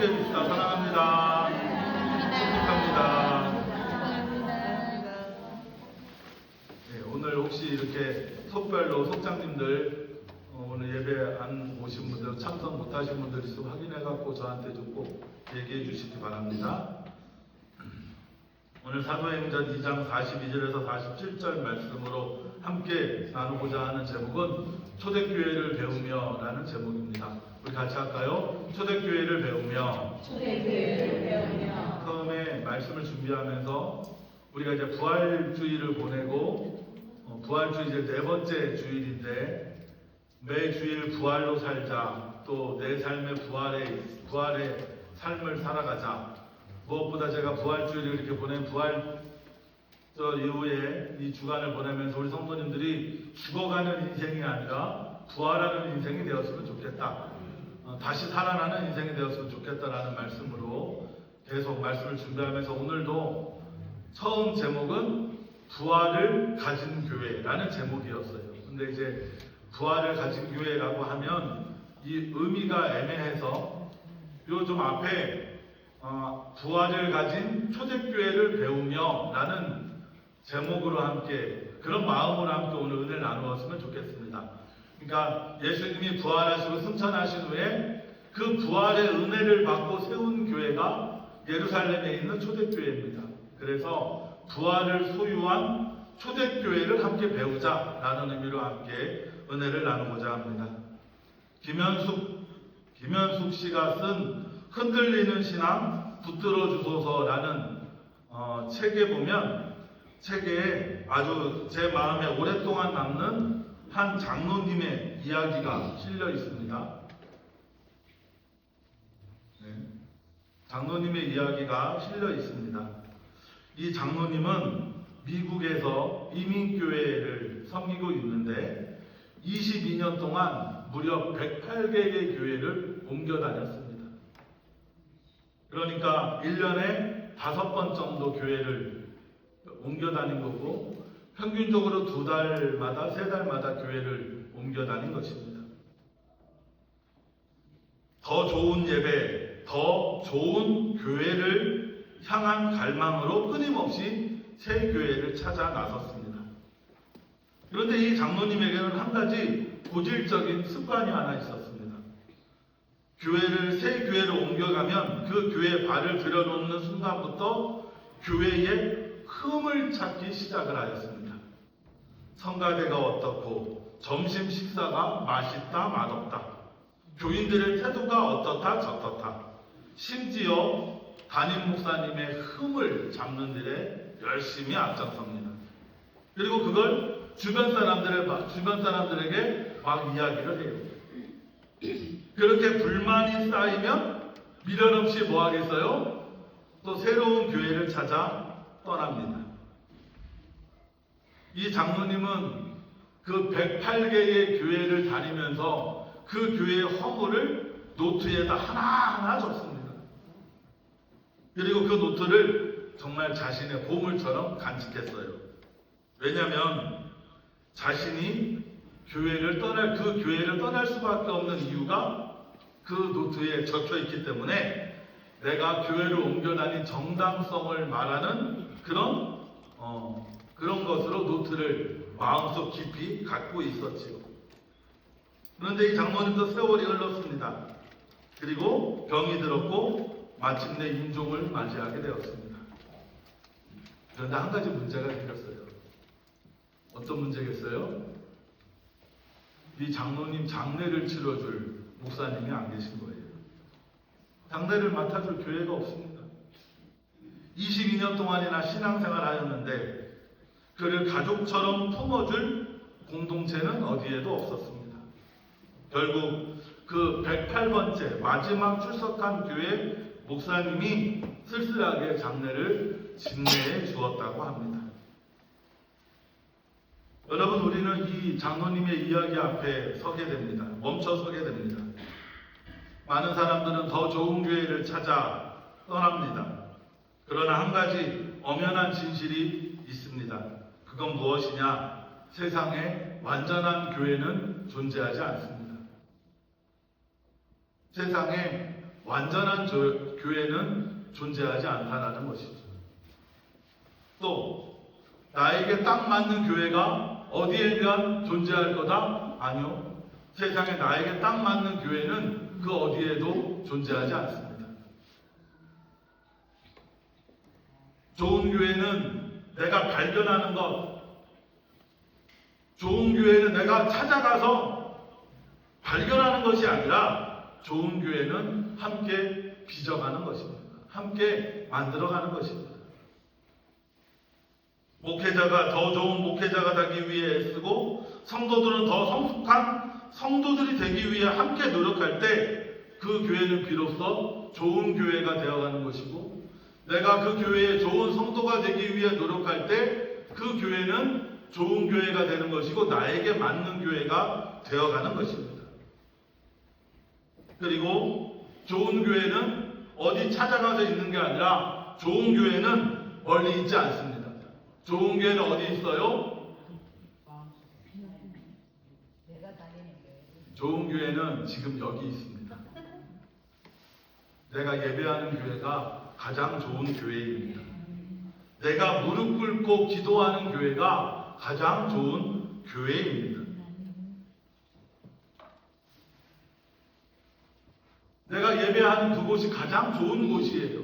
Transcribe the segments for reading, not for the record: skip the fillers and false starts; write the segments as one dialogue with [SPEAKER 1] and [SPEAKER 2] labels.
[SPEAKER 1] 함께 해주시다. 사랑합니다. 축복합니다. 네, 오늘 혹시 이렇게 속별로 속장님들 오늘 예배 안 오신 분들, 참석 못하신 분들 있으면 확인해갖고 저한테 좀 꼭 얘기해 주시기 바랍니다. 오늘 사도행전 2장 42절에서 47절 말씀으로 함께 나누고자 하는 제목은 초대교회를 배우며 라는 제목입니다. 우리 같이 할까요? 초대교회를 배우며. 처음에 말씀을 준비하면서 우리가 이제 부활주의를 보내고 부활주의 이제 네 번째 주일인데 매 주일 부활로 살자, 또 내 삶의 부활의 삶을 살아가자. 무엇보다 제가 부활주의를 이렇게 보낸 부활 이후에 이 주간을 보내면서 우리 성도님들이 죽어가는 인생이 아니라 부활하는 인생이 되었으면 좋겠다. 다시 살아나는 인생이 되었으면 좋겠다라는 말씀으로 계속 말씀을 준비하면서 오늘도 처음 제목은 부활을 가진 교회라는 제목이었어요. 근데 이제 부활을 가진 교회라고 하면 이 의미가 애매해서 요 좀 앞에 부활을 가진 초대교회를 배우며 라는 제목으로 함께 그런 마음으로 함께 오늘 은혜를 나누었으면 좋겠습니다. 그러니까 예수님이 부활하시고 승천하신 후에 그 부활의 은혜를 받고 세운 교회가 예루살렘에 있는 초대교회입니다. 그래서 부활을 소유한 초대교회를 함께 배우자라는 의미로 함께 은혜를 나누고자 합니다. 김현숙 씨가 쓴 흔들리는 신앙 붙들어 주소서라는 책에 보면 책에 아주 제 마음에 오랫동안 남는 한 장로님의 이야기가 실려 있습니다. 네. 장로님의 이야기가 실려 있습니다. 이 장로님은 미국에서 이민교회를 섬기고 있는데 22년 동안 무려 108개의 교회를 옮겨 다녔습니다. 그러니까 1년에 5번 정도 교회를 옮겨 다닌 거고 평균적으로 2달마다 3달마다 교회를 옮겨 다닌 것입니다. 더 좋은 예배, 더 좋은 교회를 향한 갈망으로 끊임없이 새 교회를 찾아 나섰습니다. 그런데 이 장로님에게는 한 가지 고질적인 습관이 하나 있었습니다. 새 교회를 옮겨가면 그 교회에 발을 들여놓는 순간부터 교회에 흠을 찾기 시작을 하였습니다. 성가대가 어떻고 점심 식사가 맛있다 맛없다, 교인들의 태도가 어떻다 저떻다, 심지어 담임 목사님의 흠을 잡는 일에 열심히 앞장섭니다. 그리고 그걸 주변 사람들에게 막 이야기를 해요. 그렇게 불만이 쌓이면 미련 없이 뭐 하겠어요? 또 새로운 교회를 찾아 떠납니다. 이 장로님은 그 108개의 교회를 다니면서 그 교회의 허물을 노트에다 하나하나 적습니다. 그리고 그 노트를 정말 자신의 보물처럼 간직했어요. 왜냐하면 자신이 그 교회를 떠날 수밖에 없는 이유가 그 노트에 적혀 있기 때문에 내가 교회를 옮겨 다닌 정당성을 말하는 그런 것으로 노트를 마음속 깊이 갖고 있었지요. 그런데 이 장로님도 세월이 흘렀습니다. 그리고 병이 들었고 마침내 임종을 맞이하게 되었습니다. 그런데 한 가지 문제가 생겼어요. 어떤 문제겠어요? 이 장로님 장례를 치러줄 목사님이 안 계신 거예요. 장례를 맡아줄 교회가 없습니다. 22년 동안이나 신앙생활 하였는데 그를 가족처럼 품어줄 공동체는 어디에도 없었습니다. 결국 그 108번째 마지막 출석한 교회 목사님이 쓸쓸하게 장례를 진례해 주었다고 합니다. 여러분, 우리는 이 장로님의 이야기 앞에 서게 됩니다. 멈춰 서게 됩니다. 많은 사람들은 더 좋은 교회를 찾아 떠납니다. 그러나 한 가지 엄연한 진실이 있습니다. 그건 무엇이냐? 세상에 완전한 교회는 존재하지 않습니다. 세상에 완전한 교회는 존재하지 않다라는 것이죠. 또 나에게 딱 맞는 교회가 어디에든 존재할 거다? 아니요. 세상에 나에게 딱 맞는 교회는 그 어디에도 존재하지 않습니다. 좋은 교회는 내가 발견하는 것, 좋은 교회는 내가 찾아가서 발견하는 것이 아니라 좋은 교회는 함께 빚어가는 것입니다. 함께 만들어가는 것입니다. 목회자가 더 좋은 목회자가 되기 위해 애쓰고 성도들은 더 성숙한 성도들이 되기 위해 함께 노력할 때 그 교회는 비로소 좋은 교회가 되어가는 것이고, 내가 그 교회에 좋은 성도가 되기 위해 노력할 때 그 교회는 좋은 교회가 되는 것이고 나에게 맞는 교회가 되어가는 것입니다. 그리고 좋은 교회는 어디 찾아가서 있는 게 아니라 좋은 교회는 멀리 있지 않습니다. 좋은 교회는 어디 있어요? 좋은 교회는 지금 여기 있습니다. 내가 예배하는 교회가 가장 좋은 교회입니다. 내가 무릎 꿇고 기도하는 교회가 가장 좋은 교회입니다. 내가 예배하는 그곳이 가장 좋은 곳이에요.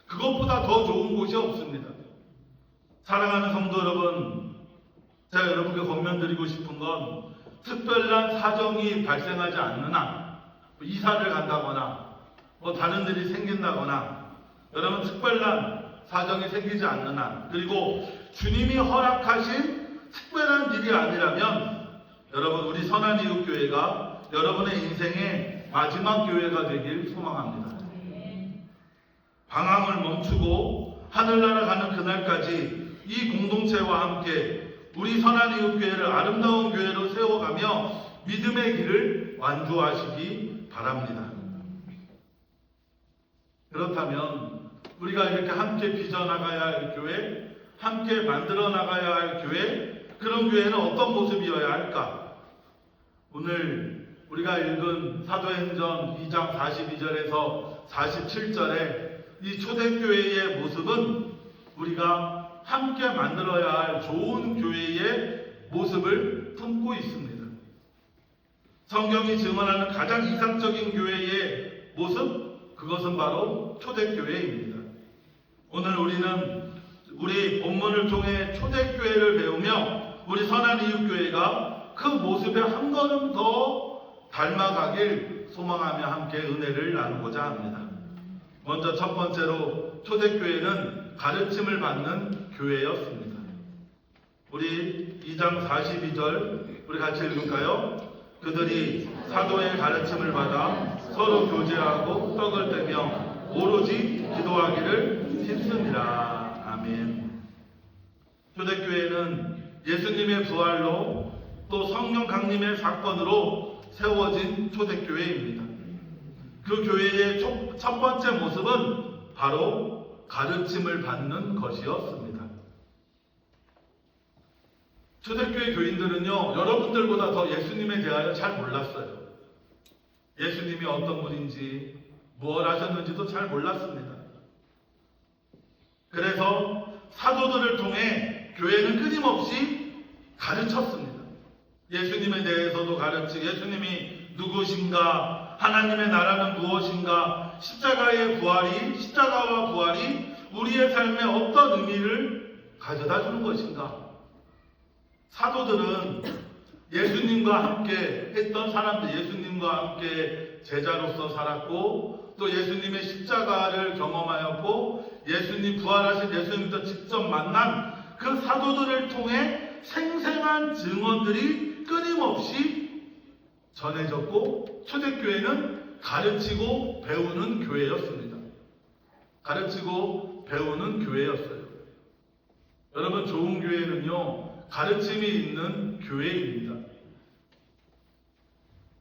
[SPEAKER 1] 그것보다 더 좋은 곳이 없습니다. 사랑하는 성도 여러분, 제가 여러분께 권면드리고 싶은 건 특별한 사정이 발생하지 않는 한, 이사를 간다거나 다른 일이 생긴다거나 여러분 특별한 사정이 생기지 않는 한, 그리고 주님이 허락하신 특별한 일이 아니라면 여러분 우리 선한이웃교회가 여러분의 인생의 마지막 교회가 되길 소망합니다. 방황을 멈추고 하늘나라 가는 그날까지 이 공동체와 함께 우리 선한이웃교회를 아름다운 교회로 세워가며 믿음의 길을 완주하시기 바랍니다. 그렇다면 우리가 이렇게 함께 빚어나가야 할 교회, 함께 만들어 나가야 할 교회, 그런 교회는 어떤 모습이어야 할까? 오늘 우리가 읽은 사도행전 2장 42절에서 47절에 이 초대교회의 모습은 우리가 함께 만들어야 할 좋은 교회의 모습을 품고 있습니다. 성경이 증언하는 가장 이상적인 교회의 모습, 그것은 바로 초대교회입니다. 오늘 우리는 우리 본문을 통해 초대교회를 배우며 우리 선한이웃교회가 그 모습에 한 걸음 더 닮아가길 소망하며 함께 은혜를 나누고자 합니다. 먼저 첫 번째로 초대교회는 가르침을 받는 교회였습니다. 우리 2장 42절 우리 같이 읽을까요? 그들이 사도의 가르침을 받아 서로 교제하고 떡을 떼며 오로지 기도하기를 힘씁니다. 아멘. 초대교회는 예수님의 부활로 또 성령 강림의 사건으로 세워진 초대교회입니다. 그 교회의 첫 번째 모습은 바로 가르침을 받는 것이었습니다. 초대교회 교인들은요, 여러분들보다 더 예수님에 대하여 잘 몰랐어요. 예수님이 어떤 분인지, 무엇 하셨는지도 잘 몰랐습니다. 그래서 사도들을 통해 교회는 끊임없이 가르쳤습니다. 예수님에 대해서도 가르치고, 예수님이 누구신가, 하나님의 나라는 무엇인가, 십자가와 부활이 우리의 삶에 어떤 의미를 가져다 주는 것인가. 사도들은 예수님과 함께 했던 사람들, 예수님과 함께 제자로서 살았고, 또 예수님의 십자가를 경험하였고, 예수님 부활하신 예수님과 직접 만난 그 사도들을 통해 생생한 증언들이 끊임없이 전해졌고, 초대교회는 가르치고 배우는 교회였습니다. 가르치고 배우는 교회였어요. 여러분, 좋은 교회는요, 가르침이 있는 교회입니다.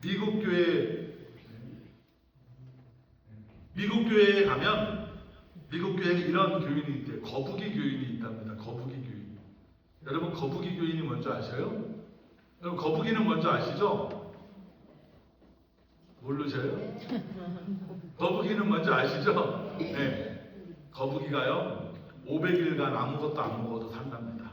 [SPEAKER 1] 미국 교회에 가면 미국 교회는 이런 교인이 있대요. 거북이 교인이 있답니다. 거북이 교인. 여러분, 거북이 교인이 뭔지 아셔요? 여러분, 거북이는 뭔지 아시죠? 모르셔요? 거북이는 뭔지 아시죠? 네. 거북이가요 500일간 아무것도 안 먹어도 산답니다.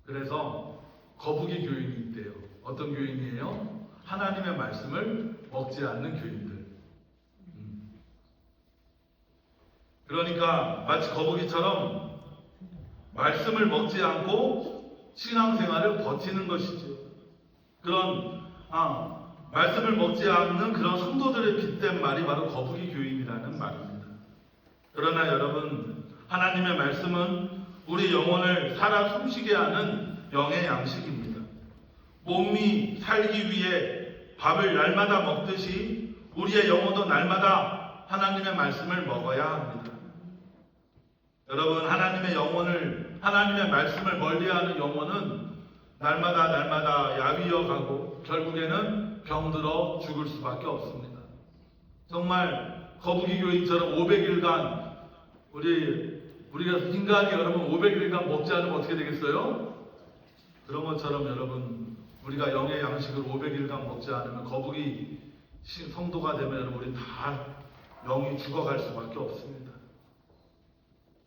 [SPEAKER 1] 그래서 거북이 교인이 있대요. 어떤 교인이에요? 하나님의 말씀을 먹지 않는 교인들. 그러니까 마치 거북이처럼 말씀을 먹지 않고 신앙생활을 버티는 것이죠. 그런 말씀을 먹지 않는 그런 성도들의 빗댄 말이 바로 거북이 교인이라는 말입니다. 그러나 여러분, 하나님의 말씀은 우리 영혼을 살아 숨쉬게 하는 영의 양식입니다. 몸이 살기 위해 밥을 날마다 먹듯이 우리의 영혼도 날마다 하나님의 말씀을 먹어야 합니다. 여러분, 하나님의 말씀을 멀리하는 영혼은 날마다 야위어 가고 결국에는 병들어 죽을 수밖에 없습니다. 정말 거북이 교인처럼 500일간 우리가 인간이 여러분 500일간 먹지 않으면 어떻게 되겠어요? 그런 것처럼 여러분, 우리가 영의 양식을 500일간 먹지 않으면 거북이 성도가 되면 우리 다 영이 죽어갈 수밖에 없습니다.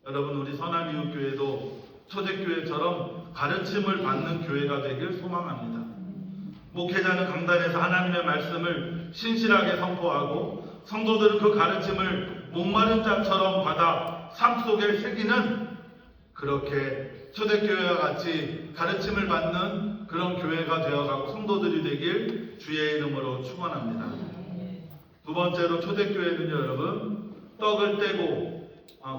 [SPEAKER 1] 여러분, 우리 선한이웃교회도 초대교회처럼 가르침을 받는 교회가 되길 소망합니다. 목회자는 강단에서 하나님의 말씀을 신실하게 선포하고 성도들은 그 가르침을 목마른 자처럼 받아 삶 속에 새기는 그렇게 초대교회와 같이 가르침을 받는 그런 교회가 되어가고 성도들이 되길 주의 이름으로 축원합니다. 두 번째로 초대교회는요, 여러분, 떡을 떼고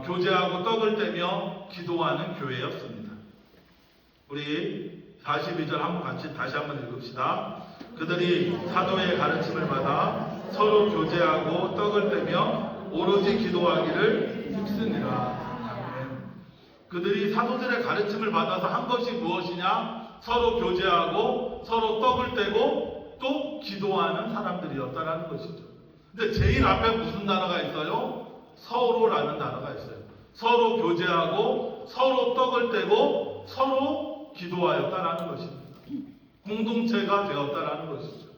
[SPEAKER 1] 교제하고 떡을 떼며 기도하는 교회였습니다. 우리 42절 한번 같이 다시 한번 읽읍시다. 그들이 사도의 가르침을 받아 서로 교제하고 떡을 떼며 오로지 기도하기를 힘쓰니라. 그들이 사도들의 가르침을 받아서 한 것이 무엇이냐? 서로 교제하고 서로 떡을 떼고 또 기도하는 사람들이었다라는 것이죠. 근데 제일 앞에 무슨 단어가 있어요? 서로라는 단어가 있어요. 서로 교제하고 서로 떡을 떼고 서로 기도하였다라는 것입니다. 공동체가 되었다라는 것이죠.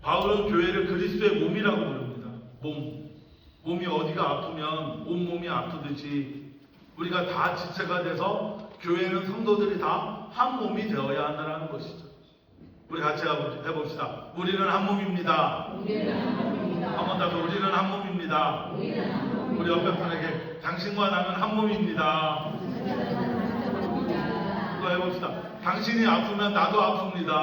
[SPEAKER 1] 바울은 교회를 그리스도의 몸이라고 부릅니다. 몸이 어디가 아프면 온몸이 아프듯이 우리가 다 지체가 돼서 교회는 성도들이 다 한 몸이 되어야 한다는 것이죠. 우리 같이 해봅시다. 우리는 한 몸입니다. 한 번 더, 우리는 한 몸입니다. 우리 옆에 분에게 당신과 나는 한 몸입니다. 또 해봅시다. 당신이 아프면 나도 아픕니다.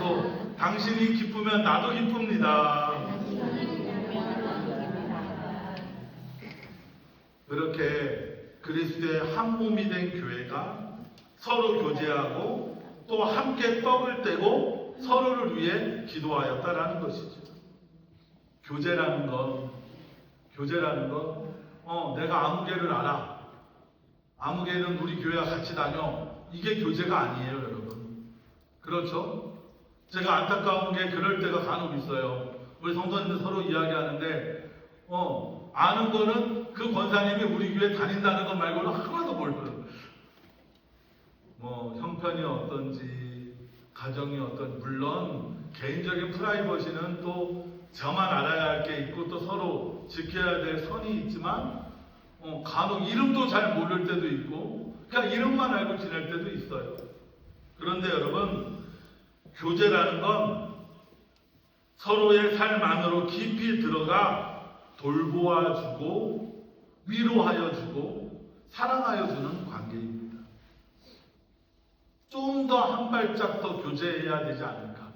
[SPEAKER 1] 또 당신이 기쁘면 나도 기쁩니다. 그렇게 그리스도의 한 몸이 된 교회가 서로 교제하고 또 함께 떡을 떼고 서로를 위해 기도하였다라는 것이죠. 교제라는 건 내가 아무개를 알아. 아무개는 우리 교회와 같이 다녀. 이게 교제가 아니에요, 여러분. 그렇죠? 제가 안타까운 게 그럴 때가 간혹 있어요. 우리 성도님들 서로 이야기하는데 아는 거는 그 권사님이 우리 교회 다닌다는 것 말고는 하나도 모르거든요. 형편이 어떤지, 가정이 물론 개인적인 프라이버시는 또 저만 알아야 할 게 있고 또 서로 지켜야 될 선이 있지만 간혹 이름도 잘 모를 때도 있고 그냥 이름만 알고 지낼 때도 있어요. 그런데 여러분, 교제라는 건 서로의 삶 안으로 깊이 들어가 돌보아주고 위로하여주고 사랑하여주는 관계입니다. 좀 더 한 발짝 더 교제해야 되지 않을까?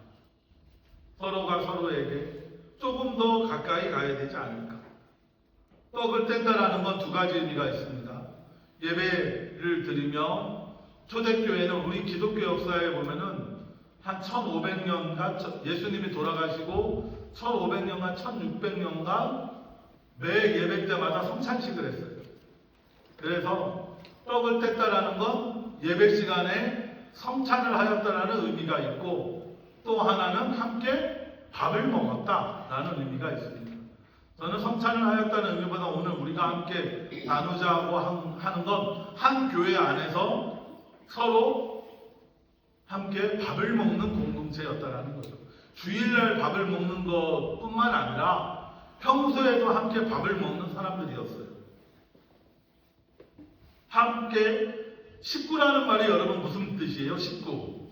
[SPEAKER 1] 서로가 서로에게 조금 더 가까이 가야 되지 않을까? 떡을 뗀다라는 건 두 가지 의미가 있습니다. 예배를 드리며 초대교회는 우리 기독교 역사에 보면은 한 1500년간 예수님이 돌아가시고 1500년간 1600년간 매 예배 때마다 성찬식을 했어요. 그래서 떡을 뗐다라는 건 예배 시간에 성찬을 하였다라는 의미가 있고 또 하나는 함께 밥을 먹었다라는 의미가 있습니다. 저는 성찬을 하였다는 의미보다 오늘 우리가 함께 나누자고 하는 건 한 교회 안에서 서로 함께 밥을 먹는 공동체였다라는 거죠. 주일날 밥을 먹는 것뿐만 아니라 평소에도 함께 밥을 먹는 사람들이었어요. 함께 식구라는 말이 여러분 무슨 뜻이에요? 식구.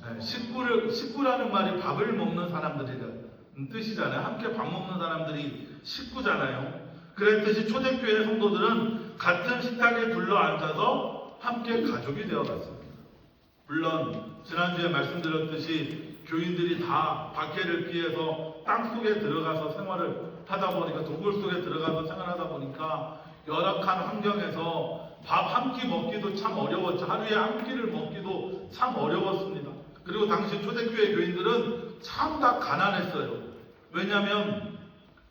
[SPEAKER 1] 네, 식구라는 말이 밥을 먹는 사람들이라는 뜻이잖아요. 함께 밥 먹는 사람들이 식구잖아요. 그랬듯이 초대교회 성도들은 같은 식탁에 둘러앉아서 함께 가족이 되어갔습니다. 물론 지난주에 말씀드렸듯이 교인들이 다 밖에를 피해서 땅속에 들어가서 생활을 하다 보니까 동굴 속에 들어가서 생활하다 보니까 열악한 환경에서 밥 한 끼 먹기도 참 어려웠죠. 하루에 한 끼를 먹기도 참 어려웠습니다. 그리고 당시 초대교회 교인들은 참 다 가난했어요. 왜냐하면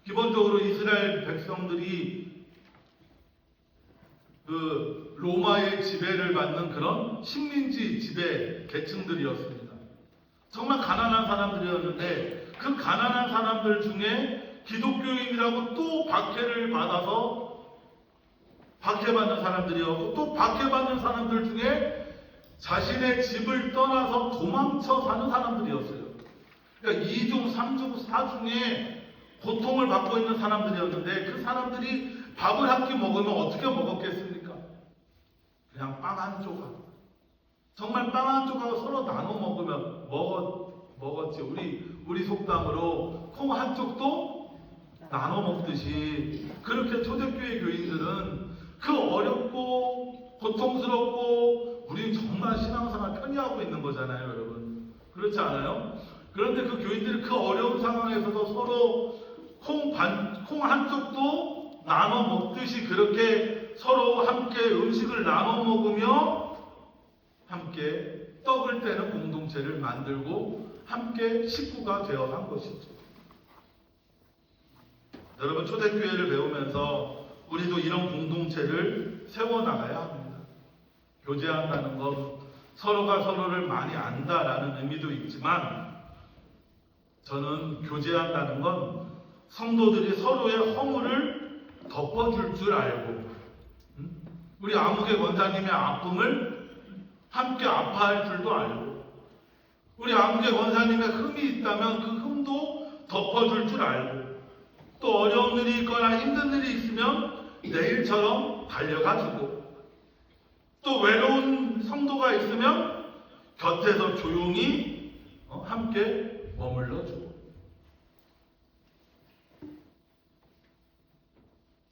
[SPEAKER 1] 기본적으로 이스라엘 백성들이 그 로마의 지배를 받는 그런 식민지 지배 계층들이었습니다. 정말 가난한 사람들이었는데 그 가난한 사람들 중에 기독교인이라고 또 박해를 받아서 박해받는 사람들이었고 또 박해받는 사람들 중에 자신의 집을 떠나서 도망쳐 사는 사람들이었어요. 그러니까 2중, 3중, 4중에 고통을 받고 있는 사람들이었는데 그 사람들이 밥을 한 끼 먹으면 어떻게 먹었겠습니까? 그냥 빵 한 조각. 정말 빵 한 조각을 서로 나눠 먹으면 먹었지. 우리 속담으로 콩 한 쪽도 나눠 먹듯이 그렇게 초대교회 교인들은 그 어렵고 고통스럽고 우리는 정말 신앙생활 편히하고 있는 거잖아요, 여러분. 그렇지 않아요? 그런데 그 교인들이 그 어려운 상황에서도 서로 콩 한쪽도 나눠 먹듯이 그렇게 서로 함께 음식을 나눠 먹으며 함께 떡을 떼는 공동체를 만들고 함께 식구가 되어간 것이죠. 여러분 초대교회를 배우면서 우리도 이런 공동체를 세워나가야 합니다. 교제한다는 것, 서로가 서로를 많이 안다라는 의미도 있지만 저는 교제한다는 건 성도들이 서로의 허물을 덮어줄 줄 알고 우리 아무개 원사님의 아픔을 함께 아파할 줄도 알고 우리 아무개 원사님의 흠이 있다면 그 흠도 덮어줄 줄 알고 또 어려운 일이 있거나 힘든 일이 있으면 내일처럼 달려가주고 또 외로운 성도가 있으면 곁에서 조용히 함께 머물러주고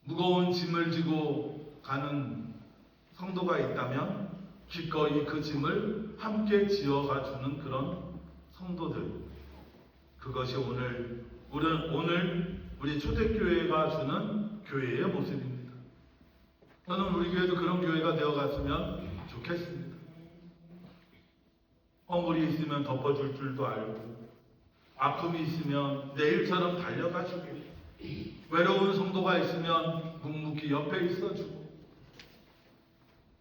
[SPEAKER 1] 무거운 짐을 지고 가는 성도가 있다면 기꺼이 그 짐을 함께 지어가주는 그런 성도들, 그것이 오늘 우리 초대교회가 주는 교회의 모습입니다. 저는 우리 교회도 그런 교회가 되어갔으면 좋겠습니다. 허물이 있으면 덮어줄 줄도 알고 아픔이 있으면 내일처럼 달려가주고 외로운 성도가 있으면 묵묵히 옆에 있어주고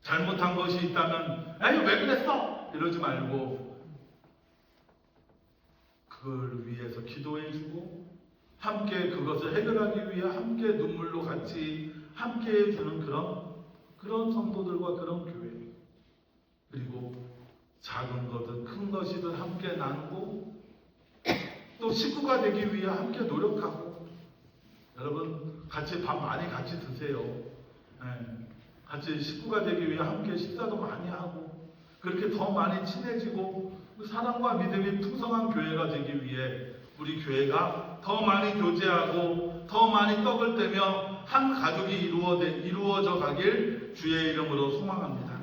[SPEAKER 1] 잘못한 것이 있다면 에이 왜 그랬어? 이러지 말고 그걸 위해서 기도해주고 함께 그것을 해결하기 위해 함께 눈물로 같이 함께 해주는 그런 성도들과 그런 교회, 그리고 작은 거든 큰 것이든 함께 나누고 또 식구가 되기 위해 함께 노력하고 여러분 같이 밥 많이 같이 드세요. 같이 식구가 되기 위해 함께 식사도 많이 하고 그렇게 더 많이 친해지고 사랑과 믿음이 풍성한 교회가 되기 위해 우리 교회가 더 많이 교제하고 더 많이 떡을 떼며 한 가족이 이루어져 가길 주의 이름으로 소망합니다.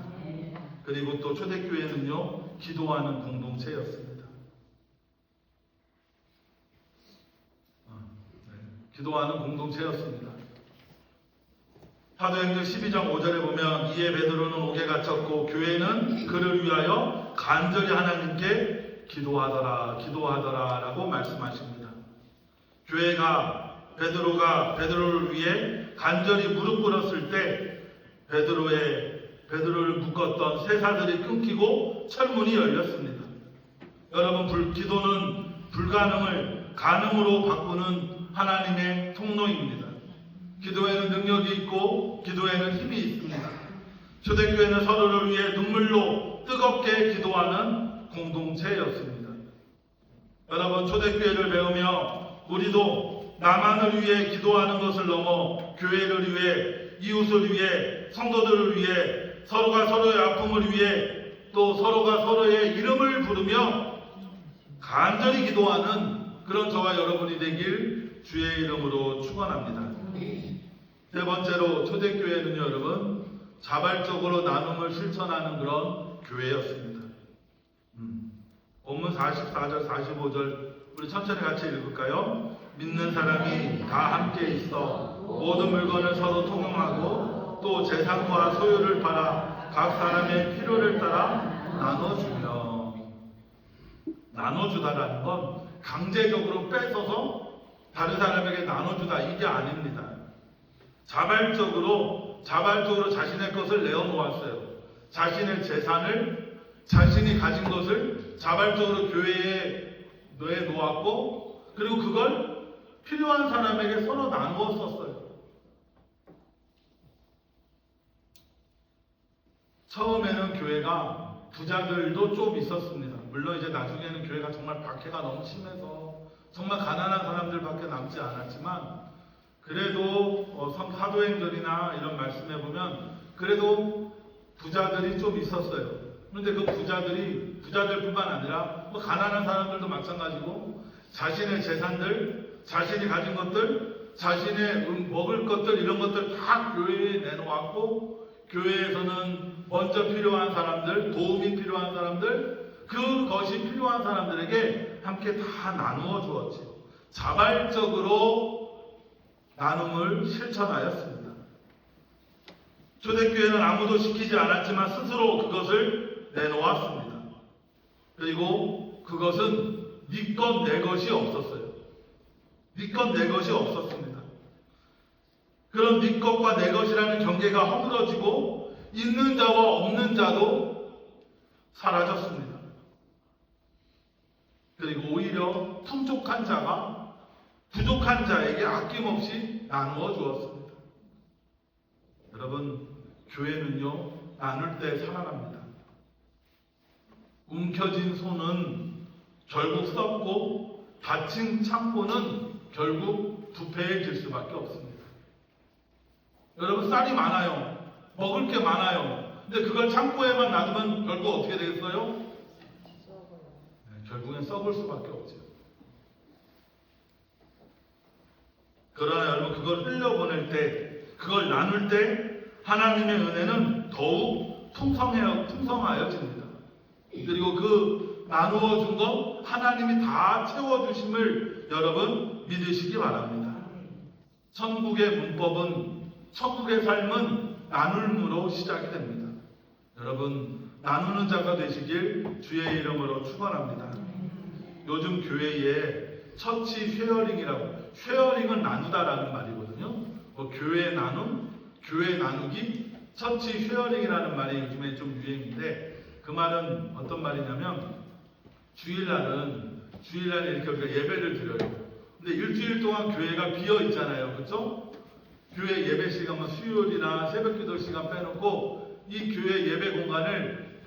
[SPEAKER 1] 그리고 또 초대교회는요 기도하는 공동체였습니다. 기도하는 공동체였습니다. 사도행전 12장 5절에 보면 이에 베드로는 옥에 갇혔고 교회는 그를 위하여 간절히 하나님께 기도하더라 라고 말씀하십니다. 교회가 베드로를 위해 간절히 무릎 꿇었을 때 베드로를 묶었던 쇠사들이 끊기고 철문이 열렸습니다. 여러분 기도는 불가능을 가능으로 바꾸는 하나님의 통로입니다. 기도에는 능력이 있고 기도에는 힘이 있습니다. 초대교회는 서로를 위해 눈물로 뜨겁게 기도하는 공동체였습니다. 여러분, 초대교회를 배우며 우리도 나만을 위해 기도하는 것을 넘어 교회를 위해, 이웃을 위해, 성도들을 위해, 서로가 서로의 아픔을 위해, 또 서로가 서로의 이름을 부르며 간절히 기도하는 그런 저와 여러분이 되길 주의 이름으로 축원합니다. 세 번째로, 초대교회는요, 여러분, 자발적으로 나눔을 실천하는 그런 교회였습니다. 본문 44절, 45절 우리 천천히 같이 읽을까요? 믿는 사람이 다 함께 있어 모든 물건을 서로 통용하고 또 재산과 소유를 팔아 각 사람의 필요를 따라 나눠주다라는 건 강제적으로 뺏어서 다른 사람에게 나눠주다, 이게 아닙니다. 자발적으로 자신의 것을 내어놓았어요. 자신의 재산을, 자신이 가진 것을 자발적으로 교회에 내놓았고, 그리고 그걸 필요한 사람에게 서로 나누어 썼어요. 처음에는 교회가 부자들도 좀 있었습니다. 물론 이제 나중에는 교회가 정말 박해가 너무 심해서 정말 가난한 사람들밖에 남지 않았지만, 그래도 사도행전이나 이런 말씀에 보면 그래도 부자들이 좀 있었어요. 그런데 그 부자들뿐만 아니라 가난한 사람들도 마찬가지고 자신의 재산들, 자신이 가진 것들, 자신의 먹을 것들, 이런 것들 다 교회에 내놓았고, 교회에서는 먼저 필요한 사람들, 도움이 필요한 사람들, 그것이 필요한 사람들에게 함께 다 나누어 주었지요. 자발적으로 나눔을 실천하였습니다. 초대교회는 아무도 시키지 않았지만 스스로 그것을 내놓았습니다. 그리고 그것은 네 것 내 것이 없었어요. 네 것 내 것이 없었습니다. 그런 네 것과 내 것이라는 경계가 허물어지고 있는 자와 없는 자도 사라졌습니다. 그리고 오히려 풍족한 자가 부족한 자에게 아낌없이 나누어 주었습니다. 여러분, 교회는요, 나눌 때 살아납니다. 움켜진 손은 결국 썩고 닫힌 창고는 결국 부패해질 수밖에 없습니다. 여러분, 쌀이 많아요. 먹을 게 많아요. 근데 그걸 창고에만 놔두면 결국 어떻게 되겠어요? 결국엔 썩을 수밖에 없죠. 그러나 여러분, 그걸 흘려보낼 때, 그걸 나눌 때 하나님의 은혜는 더욱 풍성하여집니다. 그리고 그 나누어 준 것 하나님이 다 채워주심을 여러분 믿으시기 바랍니다. 천국의 문법은, 천국의 삶은 나눔으로 시작이 됩니다. 여러분, 나누는 자가 되시길 주의 이름으로 축원합니다. 요즘 교회에 처치 쉐어링이라고, 쉐어링은 나누다라는 말이거든요. 교회 나눔, 교회 나누기, 처치 쉐어링이라는 말이 요즘에 좀 유행인데, 그 말은 어떤 말이냐면, 주일날에 이렇게 우리가 예배를 드려요. 근데 일주일 동안 교회가 비어 있잖아요. 그렇죠? 교회 예배 시간, 수요일이나 새벽 기도 시간 빼놓고 이 교회 예배 공간을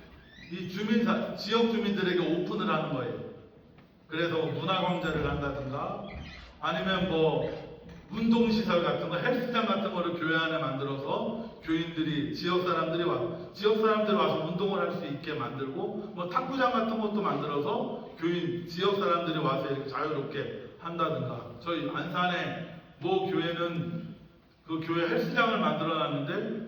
[SPEAKER 1] 이 지역 주민들에게 오픈을 하는 거예요. 그래서 문화광장을 한다든가, 아니면 운동시설 같은 거, 헬스장 같은 거를 교회 안에 만들어서 교인들이, 지역 사람들이 와서 운동을 할 수 있게 만들고, 탁구장 같은 것도 만들어서 지역 사람들이 와서 이렇게 자유롭게 한다든가. 저희 안산에 교회는 그 교회 헬스장을 만들어 놨는데,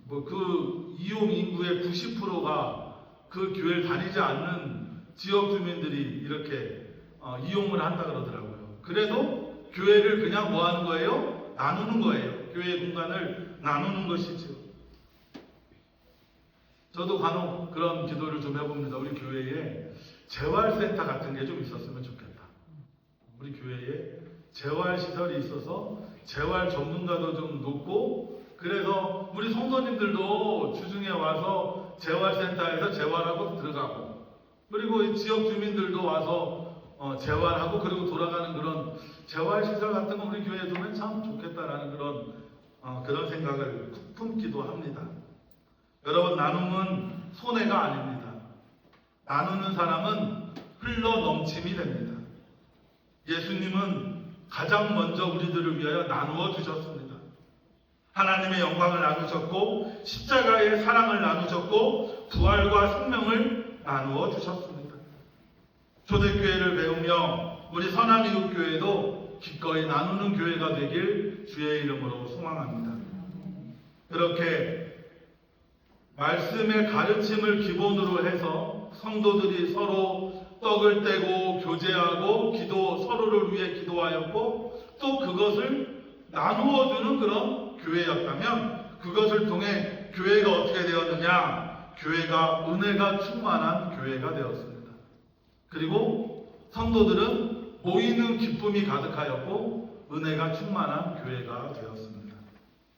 [SPEAKER 1] 그 이용 인구의 90%가 그 교회를 다니지 않는 지역 주민들이 이렇게 이용을 한다 그러더라고요. 그래도 교회를 그냥 뭐 하는 거예요? 나누는 거예요. 교회 공간을 나누는 것이죠. 저도 간혹 그런 기도를 좀 해봅니다. 우리 교회에 재활센터 같은 게 좀 있었으면 좋겠다. 우리 교회에 재활시설이 있어서 재활 전문가도 좀 놓고, 그래서 우리 성도님들도 주중에 와서 재활센터에서 재활하고 들어가고, 그리고 지역 주민들도 와서 재활하고 그리고 돌아가는 그런 재활시설 같은 거 우리 교회에 두면 참 좋겠다라는 그런 생각을 품기도 합니다. 여러분, 나눔은 손해가 아닙니다. 나누는 사람은 흘러 넘침이 됩니다. 예수님은 가장 먼저 우리들을 위하여 나누어 주셨습니다. 하나님의 영광을 나누셨고 십자가의 사랑을 나누셨고 부활과 생명을 나누어 주셨습니다. 초대교회를 배우며 우리 선한이웃교회도 기꺼이 나누는 교회가 되길 주의 이름으로 소망합니다. 그렇게 말씀의 가르침을 기본으로 해서 성도들이 서로 떡을 떼고 교제하고 서로를 위해 기도하였고 또 그것을 나누어주는 그런 교회였다면 그것을 통해 교회가 어떻게 되었느냐? 교회가 은혜가 충만한 교회가 되었습니다. 그리고 성도들은 모이는 기쁨이 가득하였고 은혜가 충만한 교회가 되었습니다.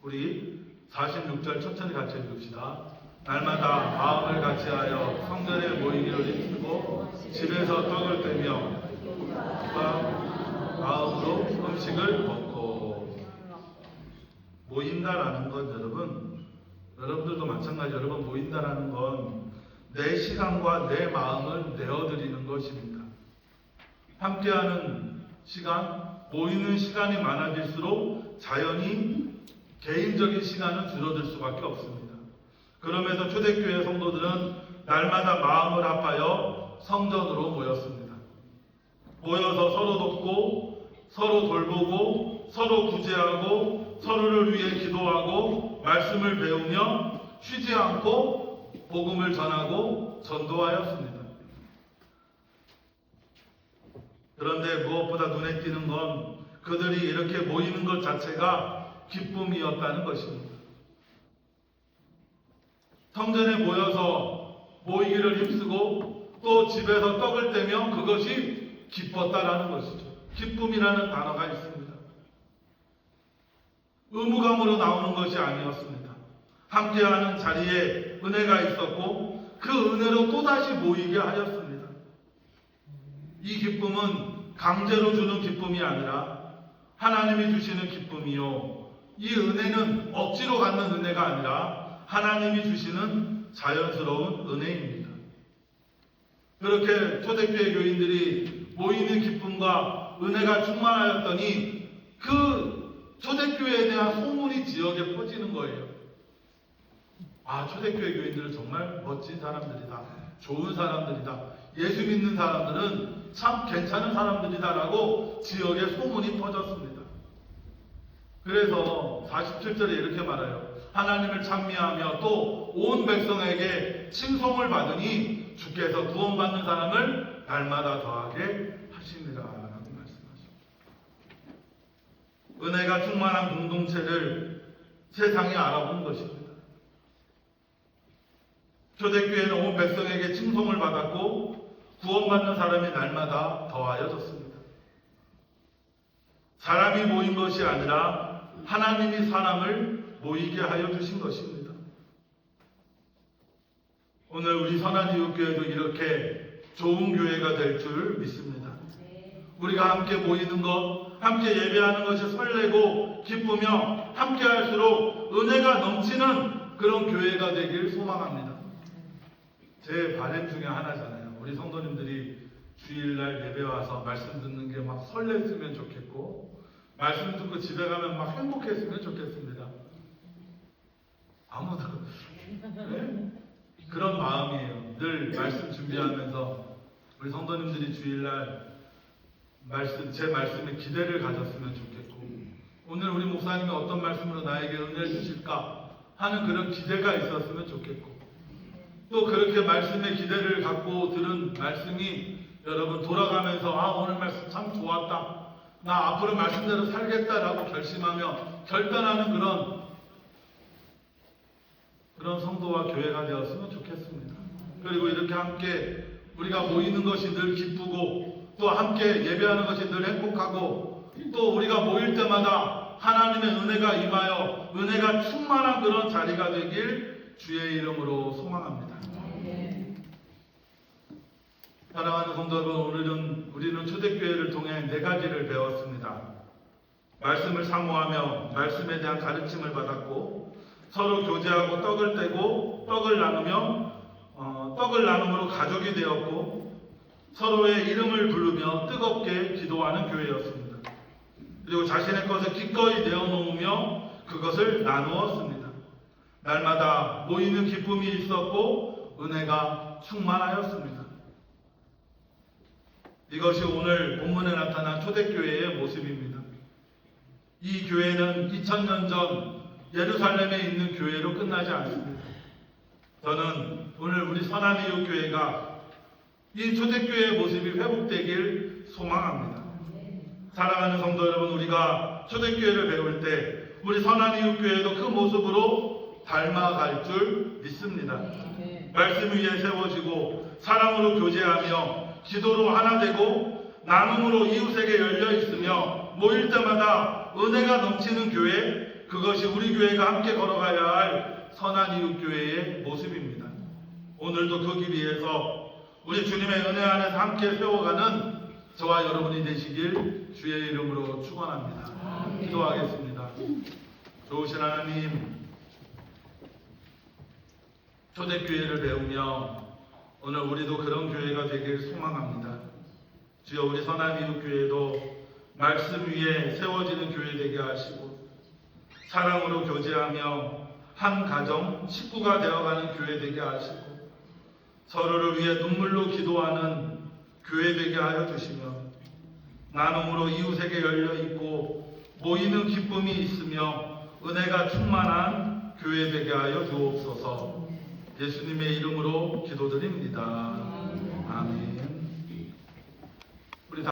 [SPEAKER 1] 우리 46절 천천히 같이 읽읍시다. 날마다 마음을 같이하여 성전에 모이기를 힘쓰고 집에서 떡을 떼며 마음으로 음식을 먹고. 모인다라는 건 여러분들도 마찬가지. 여러분, 모인다라는 건 내 시간과 내 마음을 내어드리는 것입니다. 함께하는 시간, 모이는 시간이 많아질수록 자연히 개인적인 시간은 줄어들 수밖에 없습니다. 그러면서 초대교회 성도들은 날마다 마음을 합하여 성전으로 모였습니다. 모여서 서로 돕고 서로 돌보고 서로 구제하고 서로를 위해 기도하고 말씀을 배우며 쉬지 않고 복음을 전하고 전도하였습니다. 그런데 무엇보다 눈에 띄는 건 그들이 이렇게 모이는 것 자체가 기쁨이었다는 것입니다. 성전에 모여서 모이기를 힘쓰고 또 집에서 떡을 떼며 그것이 기뻤다라는 것이죠. 기쁨이라는 단어가 있습니다. 의무감으로 나오는 것이 아니었습니다. 함께하는 자리에 은혜가 있었고 그 은혜로 또다시 모이게 하였습니다. 이 기쁨은 강제로 주는 기쁨이 아니라 하나님이 주시는 기쁨이요. 이 은혜는 억지로 갖는 은혜가 아니라 하나님이 주시는 자연스러운 은혜입니다. 그렇게 초대교회 교인들이 모이는 기쁨과 은혜가 충만하였더니 그 초대교회에 대한 소문이 지역에 퍼지는 거예요. 아, 초대교회 교인들은 정말 멋진 사람들이다. 좋은 사람들이다. 예수 믿는 사람들은 참 괜찮은 사람들이다라고 지역에 소문이 퍼졌습니다. 그래서 47절에 이렇게 말해요. 하나님을 찬미하며 또 온 백성에게 칭송을 받으니 주께서 구원받는 사람을 날마다 더하게 하시니라 라고 말씀하십니다. 은혜가 충만한 공동체를 세상이 알아본 것입니다. 초대교회는 온 백성에게 칭송을 받았고 구원받는 사람이 날마다 더하여졌습니다. 사람이 모인 것이 아니라 하나님이 사람을 모이게 하여 주신 것입니다. 오늘 우리 선한이웃교회도 이렇게 좋은 교회가 될 줄 믿습니다. 우리가 함께 모이는 것, 함께 예배하는 것이 설레고 기쁘며 함께 할수록 은혜가 넘치는 그런 교회가 되길 소망합니다. 제 바람 중에 하나잖아요. 우리 성도님들이 주일날 예배 와서 말씀 듣는 게 막 설렜으면 좋겠고 말씀 듣고 집에 가면 막 행복했으면 좋겠습니다. 아무도 네? 그런 마음이에요. 늘 말씀 준비하면서 우리 성도님들이 주일날 제 말씀에 기대를 가졌으면 좋겠고 오늘 우리 목사님이 어떤 말씀으로 나에게 은혜를 주실까 하는 그런 기대가 있었으면 좋겠고 또 그렇게 말씀에 기대를 갖고 들은 말씀이 여러분 돌아가면서 오늘 말씀 참 좋았다. 나 앞으로 말씀대로 살겠다라고 결심하며 결단하는 그런 성도와 교회가 되었으면 좋겠습니다. 그리고 이렇게 함께 우리가 모이는 것이 늘 기쁘고 또 함께 예배하는 것이 늘 행복하고 또 우리가 모일 때마다 하나님의 은혜가 임하여 은혜가 충만한 그런 자리가 되길 주의 이름으로 소망합니다. 사랑하는 성도 여러분, 우리는 초대교회를 통해 네 가지를 배웠습니다. 말씀을 사모하며 말씀에 대한 가르침을 받았고, 서로 교제하고 떡을 떼고 떡을 나누며 떡을 나눔으로 가족이 되었고, 서로의 이름을 부르며 뜨겁게 기도하는 교회였습니다. 그리고 자신의 것을 기꺼이 내어놓으며 그것을 나누었습니다. 날마다 모이는 기쁨이 있었고 은혜가 충만하였습니다. 이것이 오늘 본문에 나타난 초대교회의 모습입니다. 이 교회는 2000년 전 예루살렘에 있는 교회로 끝나지 않습니다. 저는 오늘 우리 선한이웃교회가 이 초대교회의 모습이 회복되길 소망합니다. 사랑하는 성도 여러분, 우리가 초대교회를 배울 때 우리 선한이웃교회도 그 모습으로 닮아갈 줄 믿습니다. 말씀 위에 세워지고 사랑으로 교제하며 기도로 하나 되고 나눔으로 이웃에게 열려 있으며 모일 때마다 은혜가 넘치는 교회, 그것이 우리 교회가 함께 걸어가야 할 선한이웃교회의 모습입니다. 오늘도 그 길 위에서 우리 주님의 은혜 안에서 함께 세워가는 저와 여러분이 되시길 주의 이름으로 축원합니다. 기도하겠습니다. 좋으신 하나님, 초대교회를 배우며 오늘 우리도 그런 교회가 되길 소망합니다. 주여, 우리 선한이웃교회도 말씀 위에 세워지는 교회 되게 하시고 사랑으로 교제하며 한 가정, 식구가 되어가는 교회 되게 하시고 서로를 위해 눈물로 기도하는 교회 되게 하여 주시며 나눔으로 이웃에게 열려있고 모이는 기쁨이 있으며 은혜가 충만한 교회 되게 하여 주옵소서. 예수님의 이름으로 기도드립니다. 아멘.